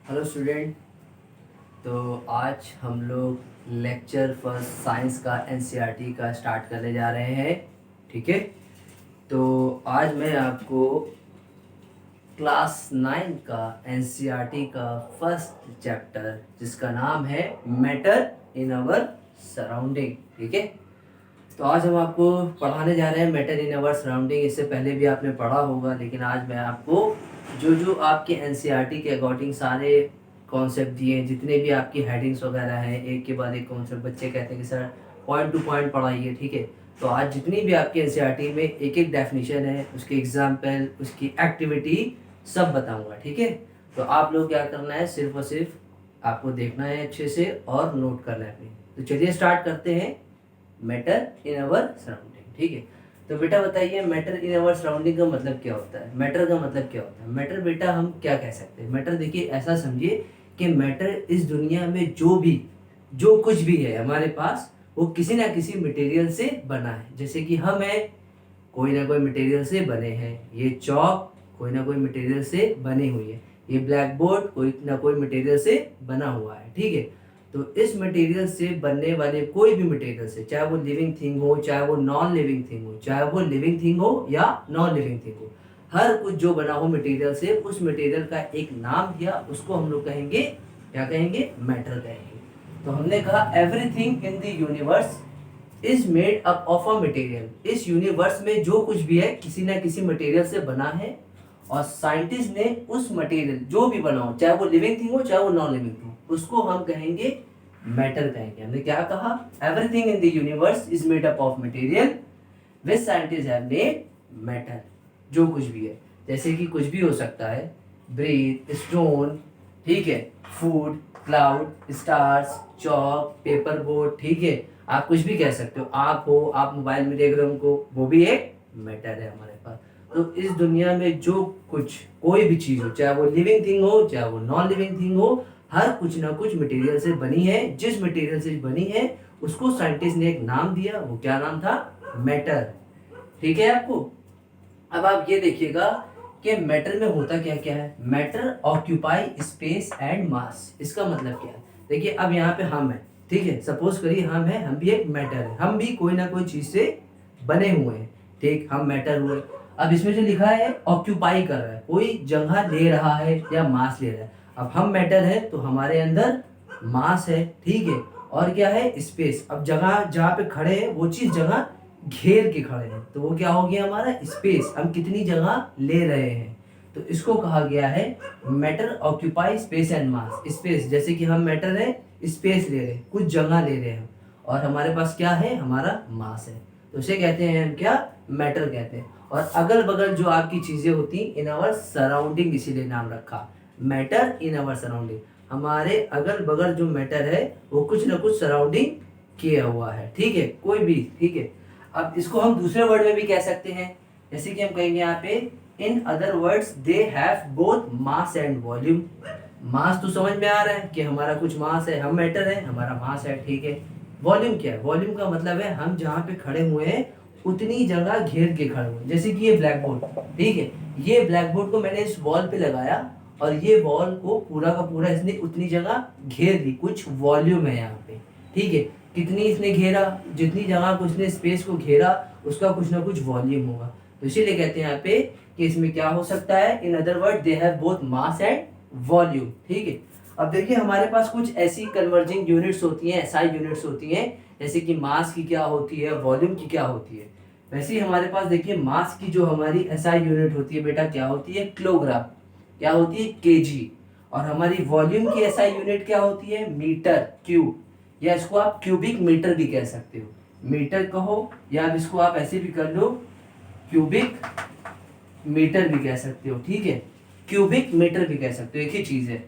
Hello student. तो आज हम लोग लेक्चर फर्स्ट साइंस का एनसीईआरटी का स्टार्ट करने जा रहे हैं। ठीक है, तो आज मैं आपको क्लास 9 का एनसीईआरटी का फर्स्ट चैप्टर जिसका नाम है मैटर इन आवर सराउंडिंग। ठीक है, तो आज हम आपको पढ़ाने जा रहे हैं मैटर इन आवर सराउंडिंग। इससे पहले भी आपने पढ़ा होगा, लेकिन आज मैं आपको जो जो आपके एनसीईआरटी के अकॉर्डिंग सारे कॉन्सेप्ट दिए हैं, जितने भी आपकी हेडिंग्स वगैरह हैं, एक के बाद एक कॉन्सेप्ट बच्चे कहते हैं कि सर पॉइंट टू पॉइंट पढ़ाइए। ठीक है, तो आज जितनी भी आपके एनसीईआरटी में एक एक डेफिनेशन है, उसकी एग्जाम्पल, उसकी एक्टिविटी सब बताऊंगा। ठीक है, तो आप लोग क्या करना है, सिर्फ और सिर्फ आपको देखना है अच्छे से और नोट करना है अपनी। तो चलिए स्टार्ट करते हैं मैटर इन अवर सराउंडिंग। ठीक है, तो बेटा बताइए मैटर इन अवर सराउंडिंग का मतलब क्या होता है, मैटर का मतलब क्या होता है। मैटर बेटा हम क्या कह सकते हैं, मैटर देखिए ऐसा समझिए कि मैटर इस दुनिया में जो कुछ भी है हमारे पास, वो किसी ना किसी मटेरियल से बना है। जैसे कि हम हैं, कोई ना कोई मटेरियल से बने हैं। ये चौक कोई ना कोई मटेरियल से बनी हुई है। ये ब्लैक बोर्ड कोई ना कोई मटेरियल से बना हुआ है। ठीक है, तो इस मटेरियल से बनने वाले कोई भी मटेरियल से, चाहे वो लिविंग थिंग हो, चाहे वो नॉन लिविंग थिंग हो, चाहे वो लिविंग थिंग हो या नॉन लिविंग थिंग हो, हर कुछ जो बना हो मटेरियल से, उस मटेरियल का एक नाम दिया, उसको हम लोग कहेंगे, क्या कहेंगे, मैटर कहेंगे। तो हमने कहा everything in the universe is made up of a material. इस यूनिवर्स में जो कुछ भी है किसी ना किसी मटेरियल से बना है, और साइंटिस्ट ने उस मटेरियल जो भी बना हो, चाहे वो लिविंग थिंग हो चाहे वो नॉन लिविंग थिंग हो, उसको हम कहेंगे मैटर कहेंगे। हमने क्या कहा, everything in the universe is made up of material which scientist have made matter. जो कुछ भी है, जैसे कि कुछ भी हो सकता है, ब्रीथ, स्टोन, ठीक है, फूड, क्लाउड, स्टार्स, चौक, पेपर बोर्ड, ठीक है, आप कुछ भी कह सकते हो। आप हो, आप मोबाइल में देख रहे हो उनको, वो भी एक मैटर है हमारे पास। तो इस दुनिया में जो कुछ, कोई भी चीज हो, चाहे वो लिविंग थिंग हो चाहे वो नॉन लिविंग थिंग हो, हर कुछ ना कुछ मटेरियल से बनी है। जिस मटेरियल से बनी है उसको साइंटिस्ट ने एक नाम दिया, वो क्या नाम था, मैटर। ठीक है आपको। अब आप ये देखिएगा कि मैटर में होता क्या क्या है। Matter occupy space and mass. इसका मतलब क्या है, देखिए अब यहाँ पे हम हैं, ठीक है, सपोज करिए हम हैं, हम भी एक मैटर है, हम भी कोई ना कोई चीज से बने हुए हैं। ठीक, हम मैटर हुए। अब इसमें जो लिखा है ऑक्यूपाई कर रहा है, कोई जगह ले रहा है या मास ले रहा है। अब हम मैटर है तो हमारे अंदर मास है, ठीक है, और क्या है, स्पेस। अब जगह जहाँ पे खड़े हैं वो चीज जगह घेर के खड़े हैं, तो वो क्या हो गया हमारा स्पेस। हम कितनी जगह ले रहे हैं, तो इसको कहा गया है matter occupy space and mass. Space, जैसे कि हम मैटर है, स्पेस ले रहे हैं, कुछ जगह ले रहे हैं, और हमारे पास क्या है, हमारा मास है, तो इसे कहते हैं हम क्या, मैटर कहते हैं। और अगल बगल जो आपकी चीजें होती इन आवर सराउंडिंग, इसीलिए नाम रखा मैटर इन आवर सराउंडिंग। हमारे अगल बगल जो मैटर है वो कुछ ना कुछ सराउंडिंग किया हुआ है, ठीक है, कोई भी, ठीक है। अब इसको हम दूसरे वर्ड में भी कह सकते हैं, जैसे कि हम कहेंगे यहाँ पे, in other words they have both mass and volume. Mass तो समझ में आ रहा है कि हमारा कुछ मास है, हम मैटर है, हमारा मास है, ठीक है। वॉल्यूम क्या है, वॉल्यूम का मतलब है हम जहाँ पे खड़े हुए हैं उतनी जगह घेर के खड़े हुए। जैसे कि ये ब्लैक बोर्ड, ठीक है, ये ब्लैक बोर्ड को मैंने इस वॉल पे लगाया, और ये वॉल को पूरा का पूरा इसने उतनी जगह घेर ली, कुछ वॉल्यूम है यहाँ पे, ठीक है। कितनी इसने घेरा, जितनी जगह को इसने स्पेस को घेरा, उसका कुछ ना कुछ वॉल्यूम होगा। तो इसीलिए कहते हैं यहाँ पे कि इसमें क्या हो सकता है, in other word they have both mass and volume, ठीक है। अब देखिए हमारे पास कुछ ऐसी कन्वर्जिंग यूनिट्स होती हैं, एसआई यूनिट्स होती हैं, जैसे कि मास की क्या होती है, वॉल्यूम की क्या होती है। वैसे ही हमारे पास देखिए मास की जो हमारी एसआई यूनिट होती है बेटा, क्या होती है, किलोग्राम, क्या होती है, केजी। और हमारी वॉल्यूम की एसआई यूनिट क्या होती है, मीटर क्यूब, या इसको आप क्यूबिक मीटर भी कह सकते हो, मीटर कहो, या अब इसको आप ऐसे भी कर लो, क्यूबिक मीटर भी कह सकते हो, ठीक है, क्यूबिक मीटर भी कह सकते हो, एक ही चीज है।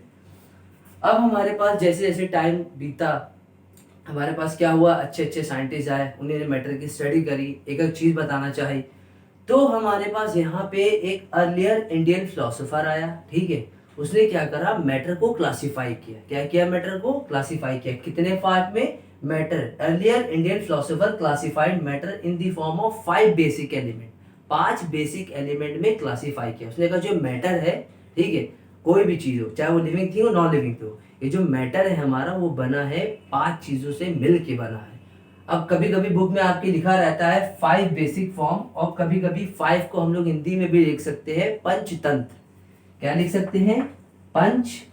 अब हमारे पास जैसे जैसे टाइम बीता, हमारे पास क्या हुआ, अच्छे अच्छे साइंटिस्ट आए, उन्होंने मैटर की स्टडी करी, एक एक चीज बताना चाहिए। तो हमारे पास यहाँ पे एक अर्लियर इंडियन फिलोसोफर आया, ठीक है, उसने क्या करा, मैटर को क्लासिफाई किया। क्या किया, मैटर को क्लासिफाई किया, कितने पार्ट में, matter. Earlier Indian philosopher classified matter in the form of 5 basic element. 5 basic element में क्लासिफाई किया उसने, कहा जो मैटर है, ठीक है, कोई भी चीज़ हो, चाहे वो लिविंग थिंग हो नॉन लिविंग थिंग हो, ये जो मैटर है हमारा वो बना है 5 चीज़ों से मिल के बना है। अब कभी कभी बुक में आपके लिखा रहता है 5 बेसिक फॉर्म, और कभी कभी 5 को हम लोग हिंदी में भी लिख सकते हैं पंचतंत्र। क्या लिख सकते हैं? पंचतंत्र।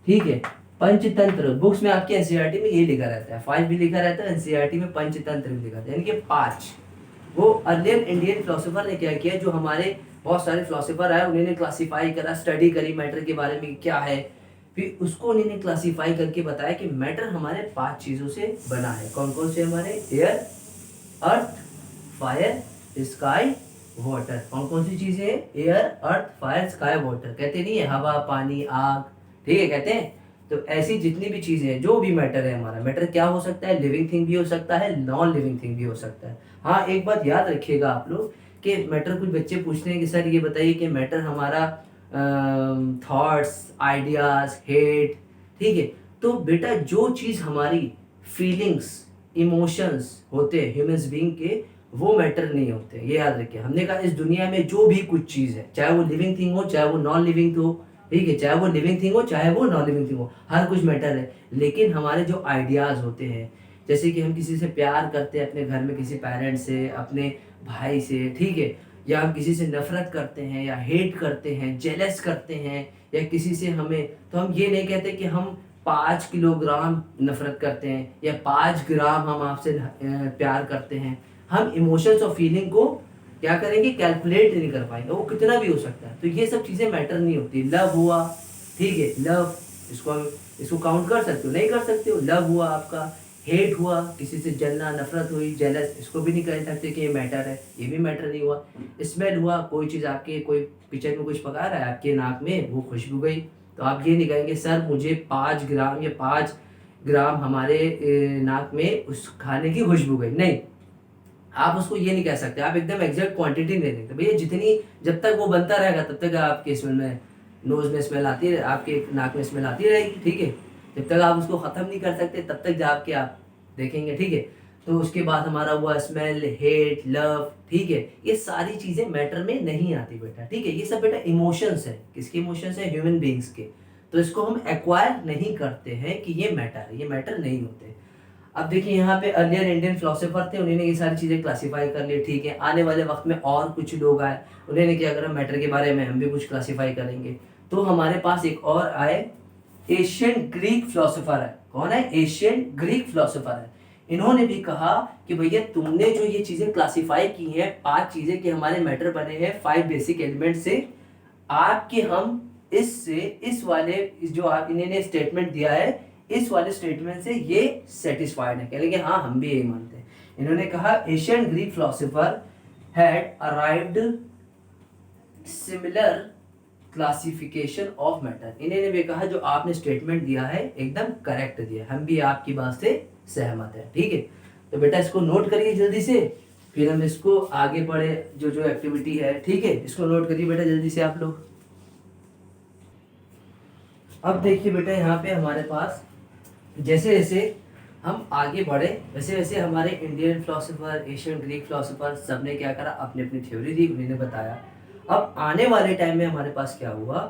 ठीक है, पंचतंत्र बुक्स में आपके एनसीईआरटी में ये लिखा रहता है, 5 भी लिखा रहता है, एनसीईआरटी में पंचतंत्र भी लिखा रहता है, यानी कि 5। वो अर्लियर इंडियन फिलोसोफर ने क्या किया, जो हमारे बहुत सारे फिलोसोफर आए उन्होंने क्लासीफाई करा, स्टडी करी मैटर के बारे में क्या है, फिर उसको उन्होंने क्लासीफाई करके बताया कि मैटर हमारे 5 चीज़ों से बना है। कौन कौन से हमारे? एयर, अर्थ, फायर, स्काई, वाटर। कौन कौन सी चीज़ें हैं? एयर, अर्थ, फायर, स्काई, वाटर। कहते नहीं है हवा, पानी, आग, ठीक है, कहते हैं। तो ऐसी जितनी भी चीज़ें हैं, जो भी मैटर है हमारा, मैटर क्या हो सकता है? लिविंग थिंग भी हो सकता है, नॉन लिविंग थिंग भी हो सकता है। हाँ, एक बात याद रखिएगा आप लोग कि मैटर, कुछ बच्चे पूछते हैं कि सर ये बताइए कि मैटर हमारा थॉट्स, आइडियाज, हेट, ठीक है, तो बेटा जो चीज़ हमारी फीलिंग्स, इमोशंस होते हैं ह्यूमंस बीइंग के, वो मैटर नहीं होते, ये याद रखिए। हमने कहा इस दुनिया में जो भी कुछ चीज़ है, चाहे वो लिविंग थिंग हो चाहे वो नॉन लिविंग हो, ठीक है, चाहे वो लिविंग थिंग हो चाहे वो नॉन लिविंग थिंग हो, हर कुछ मैटर है। लेकिन हमारे जो आइडियाज़ होते हैं, जैसे कि हम किसी से प्यार करते हैं, अपने घर में किसी पेरेंट्स से, अपने भाई से, ठीक है, या हम किसी से नफरत करते हैं या हेट करते हैं, जेलस करते हैं, या किसी से हमें, तो हम ये नहीं कहते कि हम 5 किलोग्राम नफरत करते हैं या 5 ग्राम हम आपसे प्यार करते हैं। हम इमोशंस और फीलिंग को क्या करेंगे? कैलकुलेट नहीं कर पाएंगे, वो कितना भी हो सकता है। तो ये सब चीज़ें मैटर नहीं होती। लव हुआ, ठीक है, लव, इसको काउंट कर सकते हो? नहीं कर सकते हो। लव हुआ आपका, हेट हुआ, किसी से जलना, नफरत हुई, जेलस, इसको भी नहीं कह सकते कि ये मैटर है, ये भी मैटर नहीं हुआ। स्मेल हुआ, कोई चीज़ आपके, कोई किचन में कुछ पका रहा है आपके नाक में, वो खुशबू गई, तो आप ये नहीं कहेंगे सर मुझे 5 ग्राम या 5 ग्राम हमारे नाक में उस खाने की खुशबू गई। नहीं, आप उसको ये नहीं कह सकते, आप एकदम एग्जैक्ट क्वांटिटी नहीं देते भैया, जितनी, जब तक वो बनता रहेगा तब तक आपके स्मेल में, नोज में स्मेल आती है, आपके नाक में स्मेल आती रहेगी, ठीक है। जब तक आप उसको ख़त्म नहीं कर सकते तब तक जाके आप देखेंगे, ठीक है। तो उसके बाद हमारा हुआ स्मेल, हेट, लव, ठीक है, ये सारी चीज़ें मैटर में नहीं आती बेटा, ठीक है। ये सब बेटा इमोशंस है। किसके इमोशंस है? ह्यूमन बींग्स के। तो इसको हम एक्वायर नहीं करते हैं कि ये मैटर है, ये मैटर नहीं होते। अब देखिए यहाँ पे अर्लियर इंडियन फिलोसोफर थे, उन्होंने ये सारी चीज़ें क्लासीफाई कर ली, ठीक है। आने वाले वक्त में और कुछ लोग आए, उन्होंने क्या करा, मैटर के बारे में हम भी कुछ क्लासीफाई करेंगे। तो हमारे पास एक और आए, एशियन ग्रीक फिलोसोफर है। कौन है? एशियन ग्रीक फिलोसोफर है। इन्होंने भी कहा कि भैया तुमने जो ये चीज़ें क्लासीफाई की हैं, 5 चीज़ें कि हमारे मैटर बने हैं 5 बेसिक एलिमेंट से, आपके हम इससे, इस वाले, इस जो आप इन्होंने स्टेटमेंट दिया है, इस वाले स्टेटमेंट से ये सेटिस्फाइड है, कह लेंगे हाँ हम भी यही मानते हैं। इन्होंने कहा Asian Greek philosopher had arrived similar classification of matter. इन्होंने भी कहा जो आपने स्टेटमेंट दिया है एकदम करेक्ट दिया, हम भी आपकी बात से सहमत है, ठीक है। तो बेटा इसको नोट करिए जल्दी से, फिर हम इसको आगे बढ़े, जो जो एक्टिविटी है, ठीक है, इसको नोट करिए बेटा जल्दी से आप लोग। अब देखिए बेटा यहाँ पे हमारे पास जैसे जैसे हम आगे बढ़े वैसे वैसे हमारे Indian philosopher, Asian Greek philosopher, सब ने क्या करा, अपनी अपनी थ्योरी दी, उन्होंने बताया। अब आने वाले टाइम में हमारे पास क्या हुआ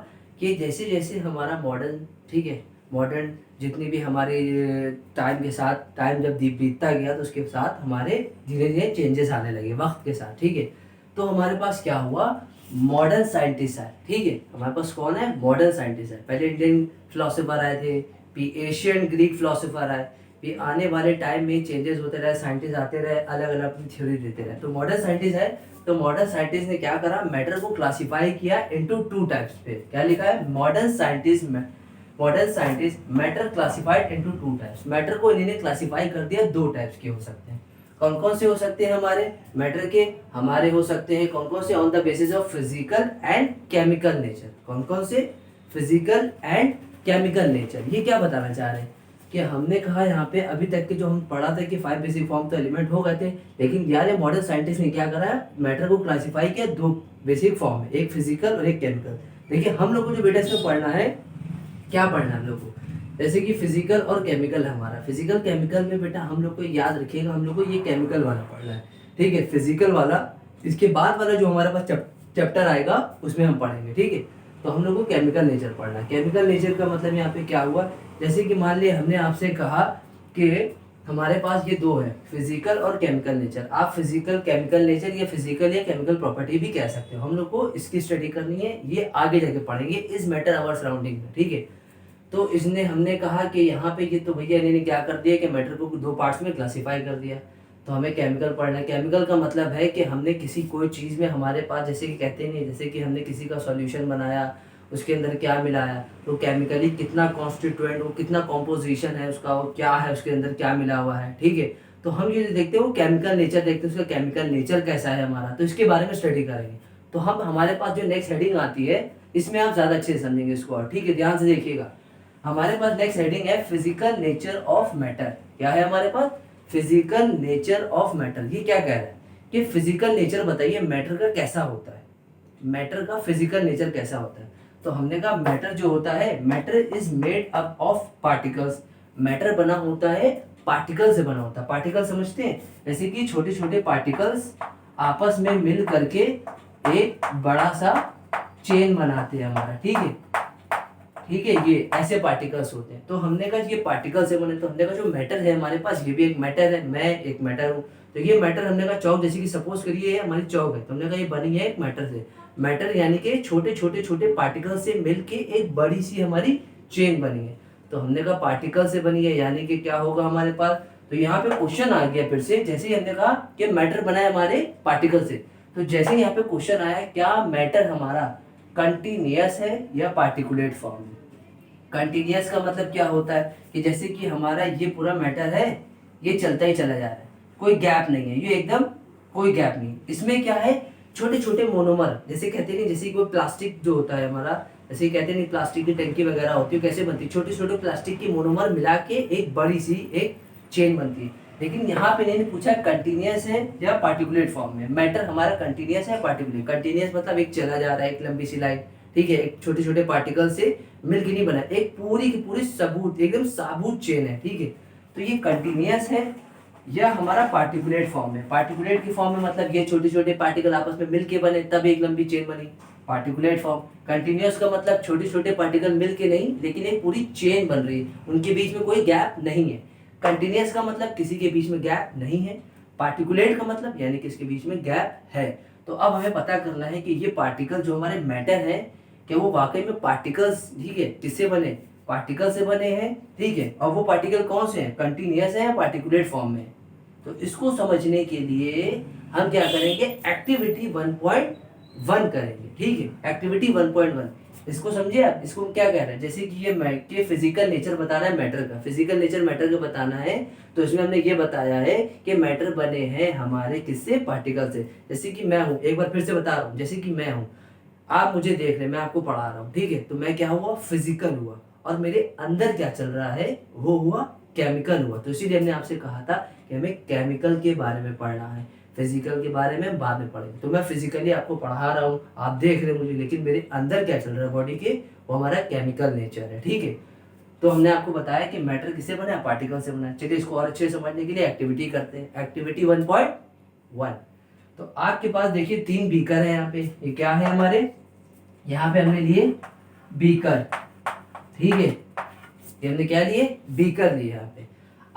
कि जैसे जैसे हमारा मॉडर्न, ठीक है, मॉडर्न जितनी भी हमारे टाइम के साथ, टाइम जब बीतता गया तो उसके साथ हमारे धीरे धीरे चेंजेस आने लगे वक्त के साथ, ठीक है। तो हमारे पास क्या हुआ, मॉडर्न साइंटिस्ट है, ठीक है। हमारे पास कौन है? मॉडर्न साइंटिस्ट है। पहले इंडियन फिलोसोफर आए थे, फिर एशियन ग्रीक फिलोसोफर आए, फिर आने वाले टाइम में चेंजेस होते रहे, साइंटिस्ट आते रहे, अलग अलग अपनी थ्योरी देते रहे। तो मॉडर्न साइंटिस्ट है, तो मॉडर्न साइंटिस्ट ने क्या करा, मैटर को क्लासीफाई किया इनटू 2 टाइप्स पे। क्या लिखा है? Modern scientist matter classified into 2 types. Matter को इन्होंने क्लासीफाई कर दिया 2 टाइप्स के हो सकते हैं। कौन कौन से हो सकते हैं हमारे मैटर के? हमारे हो सकते हैं कौन कौन से, on the basis of physical and chemical nature. कौन कौन से? Physical and chemical nature. ये क्या बताना चाह रहे हैं कि हमने कहा यहाँ पे अभी तक के जो हम पढ़ा था कि 5 बेसिक फॉर्म तो एलिमेंट हो गए थे, लेकिन यार मॉडर्न साइंटिस्ट ने क्या करा, मैटर को क्लासीफाई किया 2 बेसिक फॉर्म है, एक फिजिकल और एक केमिकल। देखिए हम लोग को जो बेटा इसमें पढ़ना है, क्या पढ़ना है हम लोग को, जैसे कि फिजिकल और केमिकल है हमारा। फिजिकल केमिकल में बेटा हम लोग को याद रखिएगा, हम लोग को ये केमिकल वाला पढ़ना है, ठीक है, फिजिकल वाला। इसके बाद वाला जो हमारे पास चैप्टर आएगा उसमें हम पढ़ेंगे, ठीक है। तो हम लोग को केमिकल नेचर पढ़ना है। केमिकल नेचर का मतलब यहाँ पे क्या हुआ, जैसे कि मान लिया हमने आपसे कहा कि हमारे पास ये दो है, फिजिकल और केमिकल नेचर। आप फिजिकल केमिकल नेचर या फिजिकल या केमिकल प्रॉपर्टी भी कह सकते हो। हम लोग को इसकी स्टडी करनी है, ये आगे जाके पढ़ेंगे इस मैटर आवर सराउंडिंग में, ठीक है। तो इसने हमने कहा कि यहाँ पे ये तो भैया इन्होंने क्या कर दिया कि मैटर को दो पार्ट्स में क्लासीफाई कर दिया। तो हमें केमिकल पढ़ना है। केमिकल का मतलब है कि हमने किसी कोई चीज़ में हमारे पास, जैसे कि कहते नहीं, जैसे कि हमने किसी का सॉल्यूशन बनाया, उसके अंदर क्या मिलाया, तो केमिकली कितना कॉन्स्टिट्यूएंट, वो कितना कॉम्पोजिशन है उसका, वो क्या है, उसके अंदर क्या मिला हुआ है, ठीक है। तो हम ये देखते हैं वो केमिकल नेचर देखते हैं, उसका केमिकल नेचर कैसा है हमारा, तो इसके बारे में स्टडी करेंगे। तो हम हमारे पास जो नेक्स्ट हेडिंग आती है इसमें आप ज़्यादा अच्छे से समझेंगे इसको, और ठीक है, ध्यान से देखिएगा। हमारे पास नेक्स्ट हेडिंग है फिजिकल नेचर ऑफ मैटर। क्या है हमारे पास? Physical nature of matter. ये क्या कह रहा है कि फिजिकल नेचर बताइए मैटर का कैसा होता है, मैटर का फिजिकल नेचर कैसा होता है। तो हमने कहा मैटर जो होता है, matter is made up of particles. Matter बना होता है पार्टिकल से बना होता है। पार्टिकल समझते हैं, जैसे कि छोटे छोटे पार्टिकल्स आपस में मिल करके एक बड़ा सा चेन बनाते हैं हमारा, ठीक है, ठीक है। ये ऐसे पार्टिकल्स होते हैं। तो हमने कहा ये पार्टिकल से बने, तो हमने कहा जो मैटर है हमारे पास, ये भी एक मैटर है, मैं एक मैटर हूँ। तो ये मैटर हमने कहा चौक, जैसे कि सपोज करिए ये हमारी चौक है, तो हमने कहा ये बनी है एक मैटर से। मैटर यानी कि छोटे छोटे छोटे पार्टिकल से मिलके एक बड़ी सी हमारी चेन बनी है। तो हमने कहा पार्टिकल से बनी है, यानी कि क्या होगा हमारे पास। तो यहाँ पे क्वेश्चन आ गया फिर से, जैसे ही हमने कहा कि मैटर बना है हमारे पार्टिकल से, तो जैसे यहाँ पे क्वेश्चन आया क्या मैटर हमारा कंटिन्यूअस है या पार्टिकुलेट फॉर्म में। कंटिन्यूअस का मतलब क्या होता है कि जैसे कि हमारा ये पूरा मैटर है, ये चलता ही चला जा रहा है, कोई गैप नहीं है, ये एकदम कोई गैप नहीं। इसमें क्या है, छोटे छोटे मोनोमर, जैसे कहते नहीं, जैसे कोई प्लास्टिक जो होता है हमारा, जैसे कहते नहीं प्लास्टिक की टंकी वगैरह होती है, कैसे बनती है, छोटे छोटे प्लास्टिक की मोनोमर मिला के एक बड़ी सी एक चेन बनती है। लेकिन यहाँ पे नहीं पूछा कंटिन्यूअस है या पार्टिकुलेट फॉर्म में। मैटर हमारा कंटिन्यूअस है पार्टिकुलेट। कंटिन्यूअस मतलब एक चला जा रहा है, एक लंबी सी लाइन, ठीक है, एक छोटे छोटे पार्टिकल से मिलकर नहीं बना, एक पूरी की पूरी सबूत एकदम साबुत चेन है, ठीक है। तो ये कंटिन्यूअस है या हमारा पार्टिकुलेट फॉर्म है। पार्टिकुलेट की फॉर्म में मतलब ये छोटे छोटे पार्टिकल आपस में मिलके बने तब एक लंबी चेन बनी, पार्टिकुलेट फॉर्म। कंटिन्यूअस का मतलब छोटे छोटे पार्टिकल मिलके नहीं, लेकिन एक पूरी चेन बन रही है, उनके बीच में कोई गैप नहीं है। कंटिन्यूअस का मतलब किसी के बीच में गैप नहीं है। पार्टिकुलेट का मतलब यानी कि इसके बीच में गैप है। तो अब हमें पता करना है कि ये पार्टिकल जो हमारे मैटर है, क्या वो वाकई में पार्टिकल्स, ठीक है, किससे बने, पार्टिकल से बने हैं, ठीक है। और वो पार्टिकल कौन से हैं, कंटिन्यूअस है या पार्टिकुलेट फॉर्म में। तो इसको समझने के लिए हम क्या करेंगे, एक्टिविटी 1.1 करेंगे, ठीक है। एक्टिविटी 1.1 इसको समझिए आप, इसको क्या कह रहे हैं, जैसे कि ये फिजिकल नेचर बताना है मैटर का, फिजिकल नेचर मैटर का बताना है। तो इसमें हमने ये बताया है कि मैटर बने हैं हमारे किससे, पार्टिकल से। जैसे कि मैं हूँ, एक बार फिर से बता रहा हूँ, जैसे कि मैं हूँ, आप मुझे देख रहे हैं, मैं आपको पढ़ा रहा हूँ, ठीक है। तो मैं क्या हुआ, फिजिकल हुआ, और मेरे अंदर क्या चल रहा है वो हुआ केमिकल हुआ। तो इसीलिए हमने आपसे कहा था कि हमें केमिकल के बारे में पढ़ना है, फिजिकल के बारे में बाद में पढ़ेंगे। तो मैं फिजिकली आपको पढ़ा रहा हूँ, आप देख रहे हैं मुझे, लेकिन मेरे अंदर क्या चल रहा है बॉडी के, वो हमारा केमिकल नेचर है, ठीक है। तो हमने आपको बताया कि मैटर किससे बना है, पार्टिकल से बना है। चलिए इसको और अच्छे से समझने के लिए एक्टिविटी करते हैं। एक्टिविटी 1.1। तो आपके पास देखिए 3 बीकर है यहाँ पे। ये क्या है हमारे, यहाँ पे हमने लिए बीकर, ठीक है। ये हमने क्या लिए, बीकर लिए यहाँ पे।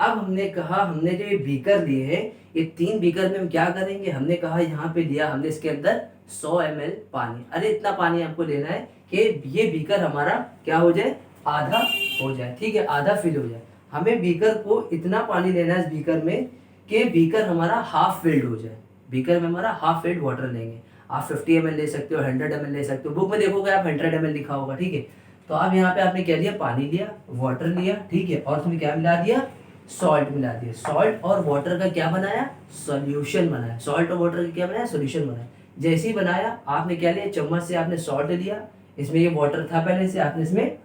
अब हमने कहा हमने जो ये बीकर लिए है, ये 3 बीकर में हम क्या करेंगे, हमने कहा यहाँ पे लिया हमने, इसके अंदर 100 ml पानी। अरे इतना पानी आपको लेना है कि ये बीकर हमारा क्या हो जाए, आधा हो जाए, ठीक है, आधा फिल हो जाए। हमें बीकर को इतना पानी लेना है इस बीकर में कि बीकर हमारा हाफ फिल्ड हो जाए। बीकर में हमारा हाफ फिल्ड वाटर लेंगे। आप 50 ml ले सकते हो, 100 ml ले सकते हो, बुक में देखोगे आप 100 ml लिखा होगा, ठीक है। तो अब यहाँ पे आपने क्या लिया, पानी लिया, वाटर लिया, ठीक है, और उसमें क्या मिला दिया, सॉल्ट मिला दिया। सॉल्ट और वाटर का क्या बनाया, सॉल्यूशन बनाया। सॉल्ट और वाटर का क्या बनाया, सॉल्यूशन बनाया। जैसे ही बनाया आपने क्या लिया, चम्मच से आपने सॉल्ट लिया, इसमें ये वाटर था पहले से, आपने इसमें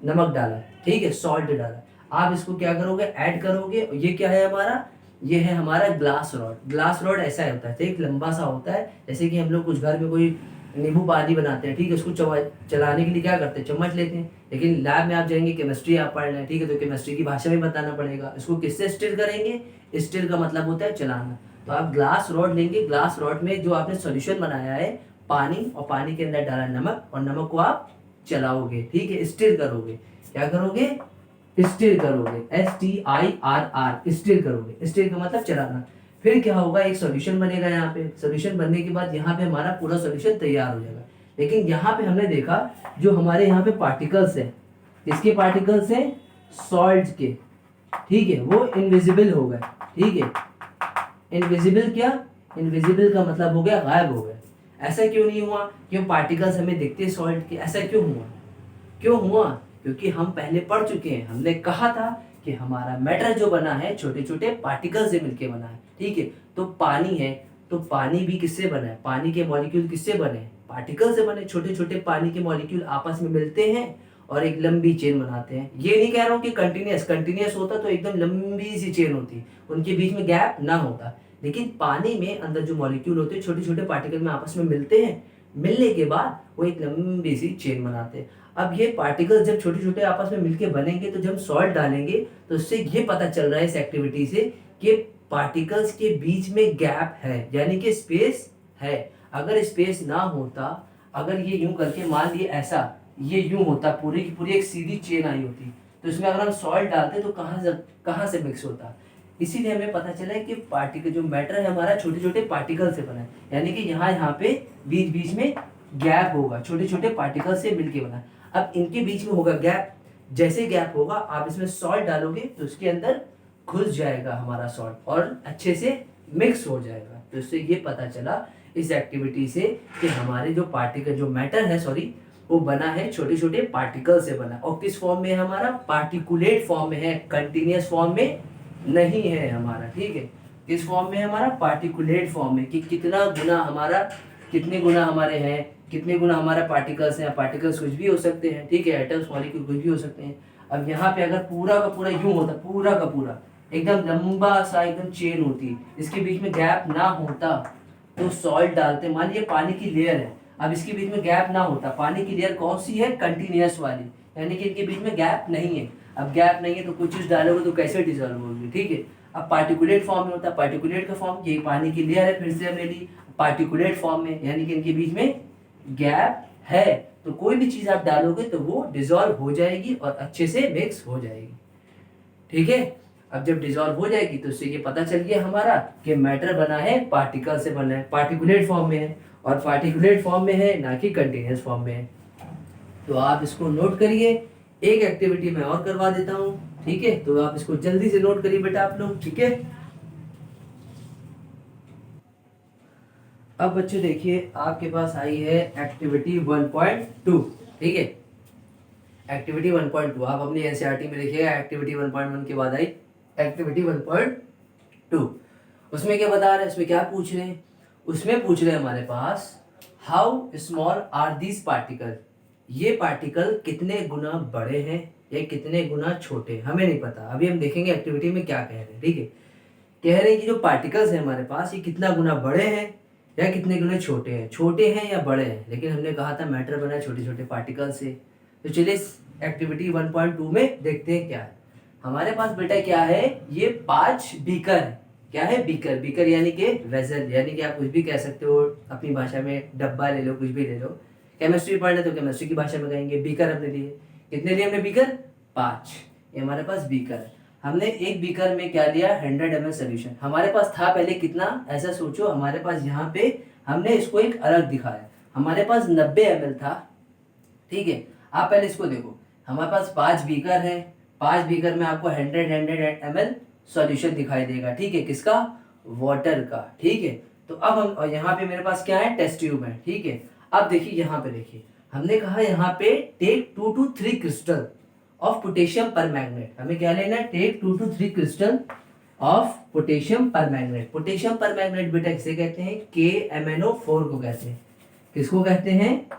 नमक डाला, ठीक है, सॉल्ट डाला। आप इसको क्या करोगे, ऐड करोगे। ये क्या है हमारा, ये है हमारा ग्लास रॉड। ग्लास रॉड ऐसा होता है, तो एक लंबा सा होता है, जैसे कि हम लोग कुछ घर में कोई नींबू पानी बनाते हैं, ठीक है, उसको चलाने के लिए क्या करते हैं, चम्मच लेते हैं। लेकिन लैब में आप जाएंगे, केमिस्ट्री आप पढ़ रहे हैं, ठीक है, तो केमिस्ट्री की भाषा में बताना पड़ेगा। इसको किससे स्टिर करेंगे, स्टिर का मतलब होता है चलाना। तो आप ग्लास रॉड लेंगे, ग्लास रॉड में जो आपने सॉल्यूशन बनाया है पानी, और पानी के अंदर डाला नमक, और नमक को आप चलाओगे, ठीक है, स्टिर करोगे। क्या करोगे? स्टिर करोगे, STIRR, स्टिर करोगे। स्टिर का मतलब चलाना। फिर क्या होगा? एक सॉल्यूशन बनेगा यहाँ पे। सॉल्यूशन बनने के बाद यहाँ पे हमारा पूरा सॉल्यूशन तैयार हो जाएगा। लेकिन यहाँ पे हमने देखा जो हमारे यहाँ पे पार्टिकल्स है, किसके पार्टिकल्स हैं? सॉल्ट के, ठीक है, वो इनविजिबल हो गए, ठीक है। इनविजिबल क्या? इनविजिबल का मतलब हो गया गायब हो गए। ऐसा क्यों नहीं हुआ? क्यों पार्टिकल्स हमें दिखते हैं सॉल्ट के, ऐसा क्यों हुआ? क्यों हुआ? क्योंकि हम पहले पढ़ चुके हैं, हमने कहा था कि हमारा मैटर जो बना है छोटे छोटे पार्टिकल से मिलके बना है, ठीक है। तो पानी है, तो पानी भी किससे बना है? पानी के मॉलिक्यूल किससे बने हैं? पार्टिकल से बने। छोटे छोटे पानी के मॉलिक्यूल आपस में मिलते हैं और एक लंबी चेन बनाते हैं। ये नहीं कह रहा हूँ कि कंटिन्यूस होता तो एकदम लंबी सी चेन होती, उनके बीच में गैप ना होता। लेकिन पानी में अंदर जो मॉलिक्यूल होते हैं छोटे छोटे पार्टिकल में आपस में मिलते हैं, मिलने के बाद वो एक लंबी सी चेन बनाते हैं। अब ये पार्टिकल्स जब छोटे छोटे आपस में मिलके बनेंगे तो जब सॉल्ट डालेंगे तो उससे ये पता चल रहा है इस एक्टिविटी से कि पार्टिकल्स के बीच में गैप है, यानी कि स्पेस है। अगर स्पेस ना होता, अगर ये यूं करके मान लिए ऐसा, ये यूं होता, पूरी की पूरी एक सीधी चेन आई होती, तो इसमें अगर हम सॉल्ट डालते तो कहाँ से मिक्स होता? इसीलिए हमें पता चला है कि पार्टिकल जो मैटर है हमारा छोटे छोटे पार्टिकल से बना है, यानी कि यहाँ पे बीच बीच में गैप होगा, छोटे छोटे पार्टिकल से मिलके बना। अब इनके बीच में होगा गैप। जैसे गैप होगा आप इसमें सॉल्ट डालोगे तो उसके अंदर घुस जाएगा हमारा सॉल्ट और अच्छे से मिक्स हो जाएगा। तो इससे ये पता चला इस एक्टिविटी से कि हमारे जो पार्टिकल जो मैटर है सॉरी वो बना है छोटे छोटे पार्टिकल से बना। और किस फॉर्म में है हमारा? पार्टिकुलेट फॉर्म में है, कंटिन्यूस फॉर्म में नहीं है हमारा, ठीक है। किस फॉर्म में है हमारा? पार्टिकुलेट फॉर्म में। कि कितना गुना हमारा, कितने गुना हमारे हैं, कितने गुना हमारा पार्टिकल्स हैं। पार्टिकल्स कुछ भी हो सकते हैं, ठीक है, एटम्स मॉलिक्यूल कुछ भी हो सकते हैं। अब यहाँ पे अगर पूरा का पूरा यूं होता, पूरा का पूरा एकदम लंबा सा एकदम चेन होती, इसके बीच में गैप ना होता तो सॉल्ट डालते, मान लीजिए पानी की लेयर है, अब इसके बीच में गैप ना होता, पानी की लेयर कौन सी है? कंटिन्यूस वाली, यानी कि इनके बीच में गैप नहीं है। अब गैप नहीं है तो कुछ चीज डालोगे तो कैसे डिजोल्व होगी, ठीक है। अब पार्टिकुलेट फॉर्म में होता है, पार्टिकुलेट का फॉर्म ये पानी की लेयर है, फिर से हमने ली पार्टिकुलेट फॉर्म में, यानी कि इनके बीच में गैप है, तो कोई भी चीज आप डालोगे तो वो डिजोल्व हो जाएगी और अच्छे से मिक्स हो जाएगी, ठीक है। अब जब डिजोल्व हो जाएगी तो उससे ये पता चल गया हमारा कि मैटर बना है पार्टिकल से बना है, पार्टिकुलेट फॉर्म में है, और पार्टिकुलेट फॉर्म में है ना कि कंटिन्यूस फॉर्म में है। तो आप इसको नोट करिए। एक एक्टिविटी मैं और करवा देता हूँ, ठीक है, तो आप इसको जल्दी से नोट करिए बेटा आप लोग, ठीक है। अब बच्चे देखिए आपके पास आई है एक्टिविटी 1.2, ठीक है। एक्टिविटी 1.2 आप अपनी एनसीईआरटी में लिखिएगा। एक्टिविटी 1.1 के बाद आई एक्टिविटी 1.2। उसमें क्या बता रहे हैं, उसमें क्या पूछ रहे हैं? उसमें पूछ रहे हैं हमारे पास how small are these particle, ये पार्टिकल कितने गुना बड़े हैं या कितने गुना छोटे, हमें नहीं पता। अभी हम देखेंगे एक्टिविटी में क्या कह रहे हैं, ठीक है। कह रहे हैं कि जो पार्टिकल्स हैं हमारे पास ये कितना गुना बड़े हैं या कितने गुना छोटे हैं, छोटे हैं या बड़े हैं। लेकिन हमने कहा था मैटर बना है छोटे छोटे पार्टिकल से। तो चलिए एक्टिविटी 1.2 में देखते हैं क्या है हमारे पास। बेटा क्या है? ये 5 बीकर है। क्या है? बीकर। बीकर यानी कि वेसल, यानी कि आप कुछ भी कह सकते हो अपनी भाषा में, डब्बा ले लो, कुछ भी ले लो। केमिस्ट्री पढ़ने तो केमिस्ट्री की भाषा में कहेंगे। बीकर हमने लिए, कितने लिए हमने बीकर? 5। ये हमारे पास बीकर है। हमने एक बीकर में क्या लिया? 100 ml सोल्यूशन। हमारे पास था पहले कितना, ऐसा सोचो, हमारे पास यहाँ पे हमने इसको एक अलग दिखाया, हमारे पास 90 ml था, ठीक है। आप पहले इसको देखो, हमारे पास 5 बीकर है, 5 बीकर में आपको 100 ml सॉल्यूशन दिखाई देगा, ठीक है। किसका? वाटर का, ठीक है। तो अब हम, और यहाँ पे मेरे पास क्या है? टेस्ट ट्यूब है, ठीक है। अब देखिए यहाँ पे, देखिए हमने कहा यहाँ पे take 2 to 3 crystal of potassium permanganate. हमें क्या लेना है? Take 2 to 3 crystal of potassium permanganate. Potassium permanganate बेटा किसे कहते हैं? KMnO4 को कहते हैं। किसको कहते हैं?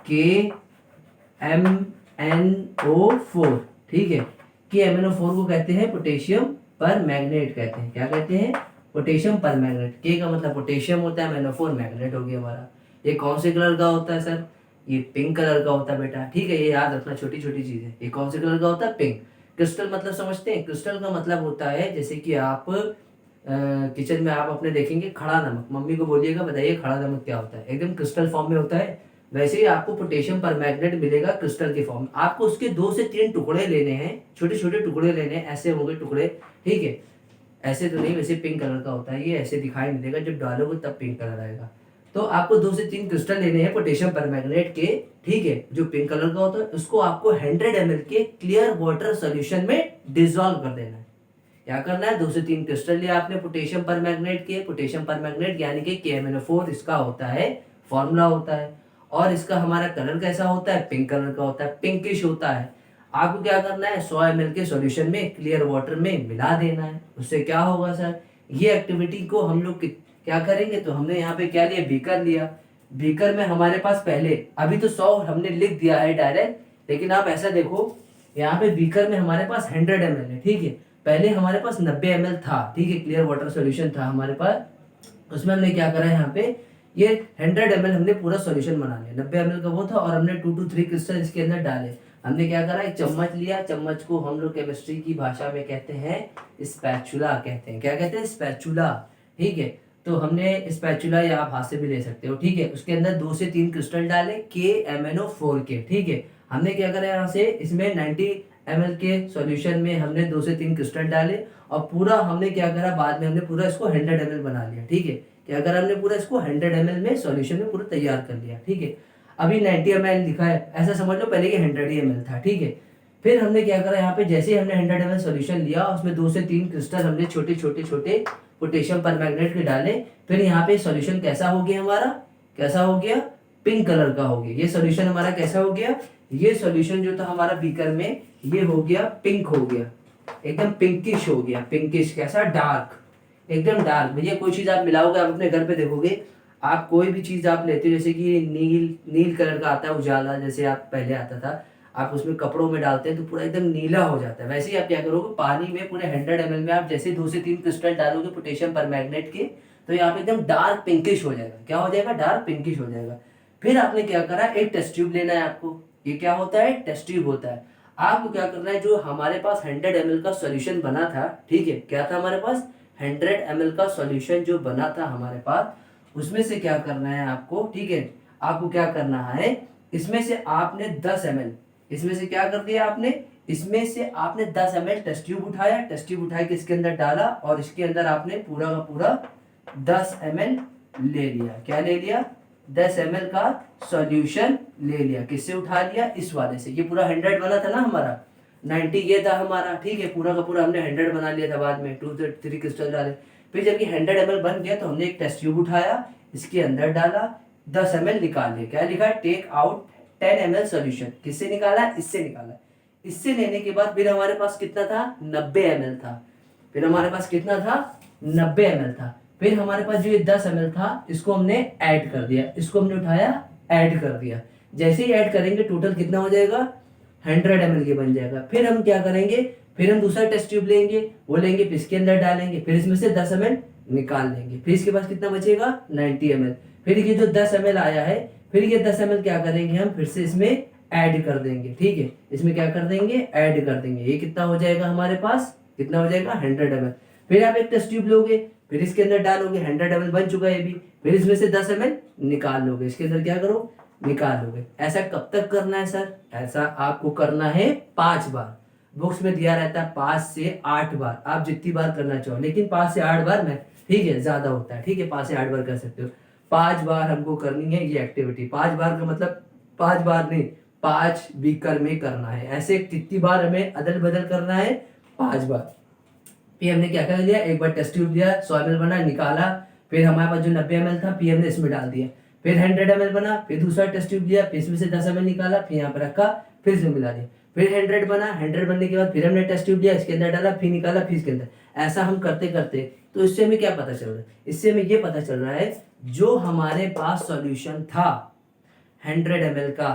KMnO4, ठीक है। KMnO4 को कहते हैं पोटेशियम पर मैग्नेट कहते हैं। क्या कहते हैं? पोटेशियम पर मैग्नेट। के का मतलब पोटेशियम होता है, MnO4 मैग्नेट हो गया हमारा। ये कौन से कलर का होता है सर? ये पिंक कलर का होता है बेटा, ठीक है। ये याद रखना, छोटी छोटी चीज है। ये कौन से कलर का होता है? पिंक। क्रिस्टल मतलब समझते हैं? क्रिस्टल का मतलब होता है जैसे कि आप किचन में आप अपने देखेंगे खड़ा नमक, मम्मी को बोलिएगा बताइए खड़ा नमक क्या होता है, एकदम क्रिस्टल फॉर्म में होता है। वैसे ही आपको पोटेशियम परमैंगनेट मिलेगा क्रिस्टल के फॉर्म में। आपको उसके 2 से 3 टुकड़े लेने हैं, छोटे छोटे टुकड़े लेने हैं, ऐसे होंगे टुकड़े, ठीक है। ऐसे तो नहीं, वैसे पिंक कलर का होता है ये, ऐसे दिखाई नहीं देगा, जब डालोगे तब पिंक कलर आएगा। तो आपको 2 से 3 क्रिस्टल लेने हैं पोटेशियम परमैंगनेट के, ठीक है, जो पिंक कलर का होता है। उसको आपको 100 ml के क्लियर वाटर सोल्यूशन में डिसॉल्व कर देना है। क्या करना है, 2 से 3 क्रिस्टल लिया आपने पोटेशियम परमैंगनेट के, पोटेशियम परमैंगनेट यानी कि KMnO4 इसका होता है, फॉर्मूला होता है। और इसका हमारा कलर कैसा होता है, पिंक कलर का होता है, पिंकिश होता है। आपको क्या करना है, 100 ml के सॉल्यूशन में क्लियर वाटर में मिला देना है। उससे क्या होगा सर, ये एक्टिविटी को हम लोग क्या करेंगे, तो हमने यहाँ पे क्या लिया, बीकर लिया। बीकर में हमारे पास पहले, अभी तो 100 हमने लिख दिया है डायरेक्ट, लेकिन आप ऐसा देखो, यहाँ पे बीकर में हमारे पास 100 ml है, ठीक है। पहले हमारे पास 90 ml था, ठीक है, क्लियर वाटर सॉल्यूशन था हमारे पास। उसमें हमने क्या करा है, यहाँ पे ये 100 ml हमने पूरा सॉल्यूशन बना लिया, 90 ml का वो था, और हमने 2 to 3 क्रिस्टल इसके अंदर डाले। हमने क्या करा, एक चम्मच लिया, चम्मच को हम लोग केमिस्ट्री की भाषा में कहते हैं स्पैचुला, कहते हैं, क्या कहते हैं, स्पैचुला, ठीक है। तो हमने स्पैचुला या आप हाथ से भी ले सकते हो, ठीक है। उसके अंदर 2 से 3 क्रिस्टल डाले KMnO4 के, ठीक है। हमने क्या करा, यहाँ से इसमें 90 ml के सॉल्यूशन में हमने 2 से 3 क्रिस्टल डाले, और पूरा हमने क्या करा, बाद में हमने पूरा इसको 100 ml बना लिया, ठीक है। क्या करा हमने, पूरा इसको 100 ml में सॉल्यूशन में पूरा तैयार कर लिया, ठीक है। अभी 90 ml लिखा है, ऐसा समझ लो पहले ये 100 ml था, ठीक है। फिर हमने क्या करा, यहाँ पे जैसे ही हमने 100 ml सॉल्यूशन लिया, उसमें 2 से 3 क्रिस्टल हमने छोटे छोटे छोटे पोटेशियम परमैंगनेट के डाले। फिर यहाँ पे सॉल्यूशन कैसा हो गया हमारा, कैसा हो गया, पिंक कलर का हो गया। ये सॉल्यूशन हमारा कैसा हो गया, ये सॉल्यूशन जो था हमारा बीकर में, ये हो गया पिंक हो गया, एकदम पिंकिश हो गया। पिंकिश कैसा, डार्क, एकदम डार्क। भैया कोई चीज आप मिलाओगे, आप अपने घर पे देखोगे, आप कोई भी चीज आप लेते हो, जैसे कि नील कलर का आता है उजाला, जैसे आप पहले आता था, आप उसमें कपड़ों में डालते हैं तो पूरा एकदम नीला हो जाता है। वैसे ही आप क्या करोगे, पानी में पूरे 100 ml में आप जैसे 2 से 3 क्रिस्टल डालोगे पोटेशियम परमैंगनेट के, तो यहाँ पे एकदम डार्क पिंकिश हो जाएगा। क्या हो जाएगा, डार्क पिंकिश हो जाएगा। फिर आपने क्या करा, एक टेस्ट ट्यूब लेना है आपको। ये क्या होता है, टेस्ट ट्यूब होता है। आपको क्या करना है, जो हमारे पास 100 ml का सॉल्यूशन बना था, ठीक है, क्या था हमारे पास, 100 ml का सॉल्यूशन जो बना था हमारे पास, उसमें से क्या करना है आपको, ठीक है, आपको क्या करना है, इसमें से आपने 10 ml, इसमें से क्या कर दिया आपने, इसमें से आपने 10 ml टेस्ट ट्यूब उठाया, टेस्ट ट्यूब उठा के इसके अंदर डाला, और इसके अंदर आपने पूरा का पूरा 10 ml ले लिया। क्या ले लिया, 10 ml का सॉल्यूशन ले लिया। किससे उठा लिया, इस वाले से। ये पूरा 100 बना था ना हमारा, 90 ये था हमारा, ठीक है। पूरा का पूरा हमने 100 बना लिया था, बाद में 2 से 3 क्रिस्टल डाले। फिर जब ये 100 ml बन गया, तो हमने एक टेस्ट ट्यूब उठाया, इसके अंदर डाला, 10 ml निकाल लिया। क्या लिखा है, टेक आउट 10 ml सॉल्यूशन। किससे निकाला, इससे निकाला। इससे लेने के बाद फिर हमारे पास कितना था, 90 ml था। फिर हमारे पास कितना था, 90 ml था। फिर हमारे पास जो ये 10 ml था, इसको हमने ऐड कर दिया, इसको हमने उठाया, ऐड कर दिया। जैसे ही ऐड करेंगे, टोटल कितना हो जाएगा, 100 ml के बन जाएगा। फिर हम क्या करेंगे, फिर हम दूसरा टेस्ट ट्यूब लेंगे, वो लेंगे, फिर इसके अंदर डालेंगे, फिर इसमें से 10 ml निकाल लेंगे। फिर इसके पास कितना बचेगा, 90 ml। फिर ये जो 10 ml आया है, फिर ये 10 ml क्या करेंगे, हम फिर से इसमें ऐड कर देंगे, ठीक है। इसमें क्या कर देंगे, ऐड कर देंगे। ये कितना हो जाएगा हमारे पास, कितना हो जाएगा, 100 ml। फिर आप एक टेस्ट ट्यूब लोगे, फिर इसके अंदर डालोगे, 100 ml बन चुका है ये भी। फिर इसमें से 10 ml निकाल लोगे, इसके अंदर क्या करो, निकाल लोगे। ऐसा कब तक करना है सर, ऐसा आपको करना है 5 बार। बुक्स में दिया रहता है 5 से 8 बार, आप जितनी बार करना चाहो, लेकिन 5 से 8 बार में, ठीक है, ज्यादा होता है, ठीक है, 5 से 8 बार कर सकते हो। 5 बार हमको करनी है ये एक्टिविटी। 5 बार का मतलब 5 बार नहीं, 5 बीकर में करना है। ऐसे कितनी बार हमें अदल बदल करना है, 5 बार। फिर हमने क्या कर लिया, एक बार टेस्ट ट्यूब लिया, 100 ml बना, निकाला। फिर हमारे पास जो 90 ml था, फिर हमने इसमें डाल दिया। फिर 100 ml बना, फिर दूसरा टेस्ट ट्यूब लिया, फिर इसमें से 10 ml निकाला, फिर यहाँ पर रखा, फिर इसमें मिला दिया। फिर 100 बना, 100 बनने के बाद फिर हमने टेस्ट ट्यूब लिया, इसके अंदर डाला, फिर निकाला, फिर इसके अंदर। ऐसा हम करते करते, तो इससे हमें क्या पता चल रहा है, इससे हमें ये पता चल रहा है, जो हमारे पास सॉल्यूशन था 100 ml का,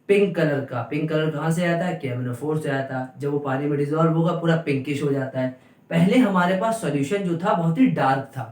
पिंक कलर का, पिंक कलर कहाँ से आता है, KMnO4 से आता है। जब वो पानी में डिजोल्व होगा, पूरा पिंकिश हो जाता है। पहले हमारे पास सॉल्यूशन जो था बहुत ही डार्क था,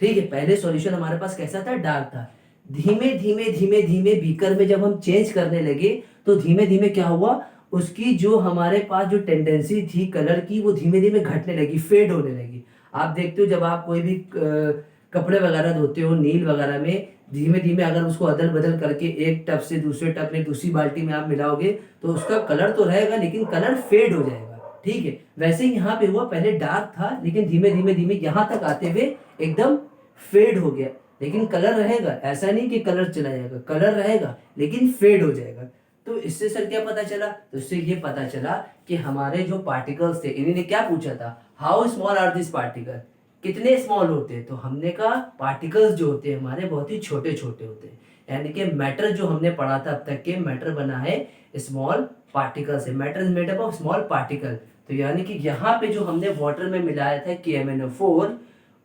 ठीक है, पहले सॉल्यूशन हमारे पास कैसा था, डार्क था। धीमे धीमे धीमे धीमे बीकर में जब हम चेंज करने लगे, तो धीमे धीमे क्या हुआ, उसकी जो हमारे पास जो टेंडेंसी थी कलर की, वो धीमे धीमे घटने लगी, फेड होने लगी। आप देखते हो जब आप कोई भी कपड़े वगैरह धोते हो नील वगैरह में, धीमे धीमे अगर उसको अदल बदल करके एक टब से दूसरे टब में दूसरी बाल्टी में आप मिलाओगे तो उसका कलर तो रहेगा लेकिन कलर फेड हो जाएगा। ठीक है, वैसे ही यहाँ पे हुआ, पहले डार्क था लेकिन धीमे धीमे धीमे यहाँ तक आते हुए एकदम फेड हो गया, लेकिन कलर रहेगा, ऐसा नहीं कि कलर चला जाएगा, कलर रहेगा लेकिन फेड हो जाएगा। तो इससे सर क्या पता चला? तो इससे ये पता चला कि हमारे जो पार्टिकल्स थे, इन्होंने क्या पूछा था, how small are this particle, कितने स्मॉल होते हैं? तो हमने कहा पार्टिकल्स जो होते हैं हमारे बहुत ही छोटे छोटे होते हैं, यानी कि मैटर जो हमने पढ़ा था अब तक के, मैटर बना है स्मॉल पार्टिकल से, matter is made up of small particle. तो यानी कि यहाँ पे जो हमने वाटर में मिलाया था KMnO4,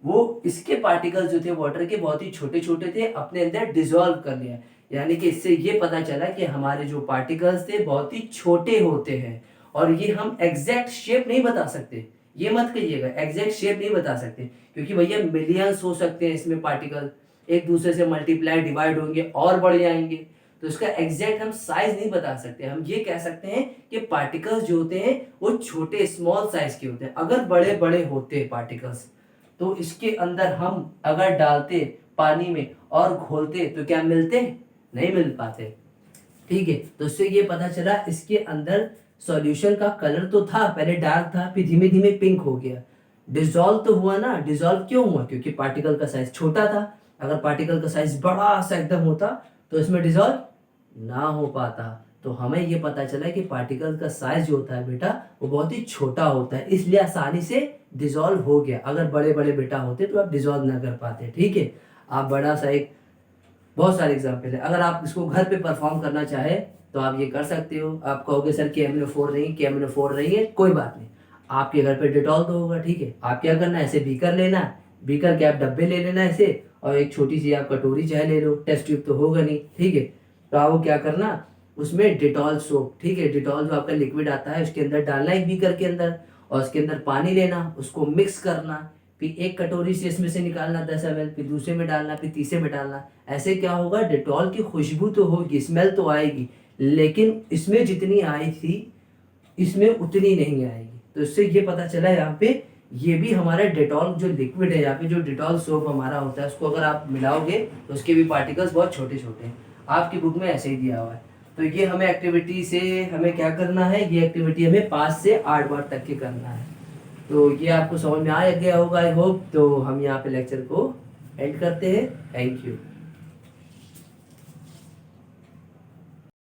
वो इसके पार्टिकल्स जो थे वाटर के बहुत ही छोटे छोटे थे, अपने अंदर डिसॉल्व कर लिया। यानी कि इससे ये पता चला कि हमारे जो पार्टिकल्स थे बहुत ही छोटे होते हैं, और ये हम एग्जैक्ट शेप नहीं बता सकते, ये मत कहिएगा, एग्जैक्ट शेप नहीं बता सकते, क्योंकि भैया मिलियंस हो सकते हैं इसमें पार्टिकल, एक दूसरे से मल्टीप्लाई डिवाइड होंगे और बढ़ जाएंगे, तो इसका एग्जैक्ट हम साइज नहीं बता सकते। हम ये कह सकते हैं कि पार्टिकल्स जो होते हैं वो छोटे स्मॉल साइज के होते हैं। अगर बड़े बड़े होते पार्टिकल्स तो इसके अंदर हम अगर डालते पानी में और घोलते तो क्या मिलते? नहीं मिल पाते। ठीक है, तो इससे ये पता चला इसके अंदर सॉल्यूशन का कलर तो था, पहले डार्क था फिर धीमे धीमे पिंक हो गया, डिसॉल्व तो हुआ ना। डिसॉल्व क्यों हुआ? क्योंकि पार्टिकल का साइज छोटा था। अगर पार्टिकल का साइज बड़ा सा एकदम होता तो इसमें डिसॉल्व ना हो पाता। तो हमें ये पता चला कि पार्टिकल का साइज जो होता है बेटा वो बहुत ही छोटा होता है, इसलिए आसानी से डिसॉल्व हो गया। अगर बड़े बड़े बेटा होते तो आप डिसॉल्व ना कर पाते। ठीक है, आप बड़ा सा एक, बहुत सारे एग्जाम्पल है, अगर आप इसको घर पे परफॉर्म करना चाहे तो आप ये कर सकते हो। आप कहोगे सर KMnO4 नहीं, KMnO4 नहीं है, कोई बात नहीं, आपके घर पे डेटॉल तो होगा। ठीक है, आप क्या करना है, ऐसे बीकर लेना, बीकर के आप डब्बे ले लेना ऐसे, और एक छोटी सी आप कटोरी चाहे ले लो, टेस्ट ट्यूब तो होगा नहीं। ठीक है, तो आप क्या करना, उसमें डिटॉल सोप, ठीक है, डिटॉल जो आपका लिक्विड आता है उसके अंदर डालना एक बीकर के अंदर, और उसके अंदर पानी लेना, उसको मिक्स करना, फिर एक कटोरी से इसमें से निकालना 10 ml, फिर दूसरे में डालना, फिर तीसरे में डालना। ऐसे क्या होगा, डिटॉल की खुशबू तो होगी, स्मेल तो आएगी, लेकिन इसमें जितनी आई थी इसमें उतनी नहीं आएगी। तो इससे ये पता चला यहाँ पे, ये भी हमारा डेटॉल जो लिक्विड है, यहाँ पे जो डेटॉल सोप हमारा होता है उसको अगर आप मिलाओगे तो उसके भी पार्टिकल्स बहुत छोटे छोटे हैं। आपकी बुक में ऐसे ही दिया हुआ है। तो ये हमें एक्टिविटी से हमें क्या करना है, ये एक्टिविटी हमें 5 से 8 बार तक के करना है। तो ये आपको समझ में आ गया होगा आई होप। तो हम यहाँ पे लेक्चर को एंड करते हैं। Thank you.